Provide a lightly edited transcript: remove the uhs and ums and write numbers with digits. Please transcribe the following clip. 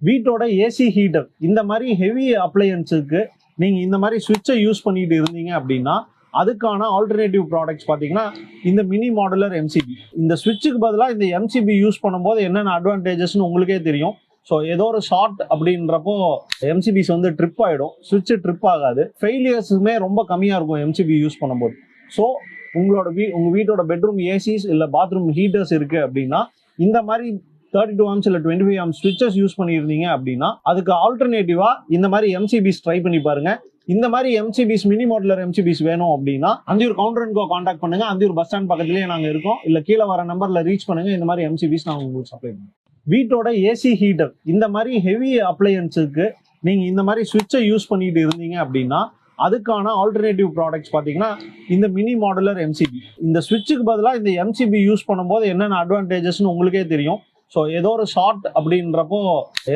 வீட்டோட AC heater இந்த மாதிரி ஹெவி அப்ளையன்ஸுக்கு நீங்க இந்த மாதிரி சுவிட்சை யூஸ் பண்ணிட்டு இருந்தீங்க அப்படின்னா அதுக்கான ஆல்டர்னேட்டிவ் ப்ராடக்ட்ஸ் பார்த்தீங்கன்னா இந்த மினி மாடுலர் எம்சிபி. இந்த சுவிட்சுக்கு பதிலாக இந்த எம்சிபி யூஸ் பண்ணும்போது என்னென்ன அட்வான்டேஜஸ்னு உங்களுக்கே தெரியும். ஸோ ஏதோ ஒரு ஷார்ட் அப்படின்றப்போ எம்சிபிஸ் வந்து ட்ரிப் ஆகிடும், சுவிட்சு ட்ரிப் ஆகாது, ஃபெயிலியர்ஸுமே ரொம்ப கம்மியாக இருக்கும் எம்சிபி யூஸ் பண்ணும்போது. ஸோ உங்கள் வீட்டோட பெட்ரூம் ஏசிஸ் இல்லை பாத்ரூம் ஹீட்டர்ஸ் இருக்குது அப்படின்னா இந்த மாதிரி 32 amps இல்லை 25 amps ஸ்விட்சஸ் யூஸ் பண்ணியிருந்தீங்க அப்படின்னா அதுக்கு ஆல்டர்னேட்டிவா இந்த மாதிரி எம்சிபிஸ் ட்ரை பண்ணி பாருங்க. இந்த மாதிரி எம்சிபிஸ் மினி மாடுலர் எம்சிபிஸ் வேணும் அப்படின்னா Anthiyur Gounder and co contact பண்ணுங்க. அந்தியூர் பஸ் ஸ்டாண்ட் பக்கத்துலேயே நாங்கள் இருக்கோம். இல்லை கீழே வர நம்பர்ல ரீச் பண்ணுங்க. இந்த மாதிரி எம்சிபிஸ் நாங்கள் உங்களுக்கு சப்ளை பண்ணுவோம். வீட்டோட ஏசி ஹீட்டர் இந்த மாதிரி ஹெவி அப்ளையன்ஸுக்கு நீங்க இந்த மாதிரி சுவிட்சை யூஸ் பண்ணிட்டு இருந்தீங்க அப்படின்னா அதுக்கான ஆல்டர்னேட்டிவ் ப்ராடக்ட்ஸ் பார்த்தீங்கன்னா இந்த மினி மாடுலர் எம்சிபி. இந்த சுவிட்சுக்கு பதிலாக இந்த எம்சிபி யூஸ் பண்ணும்போது என்னென்ன அட்வான்டேஜஸ்னு உங்களுக்கே தெரியும். ஸோ ஏதோ ஒரு ஷார்ட் அப்படின்றப்போ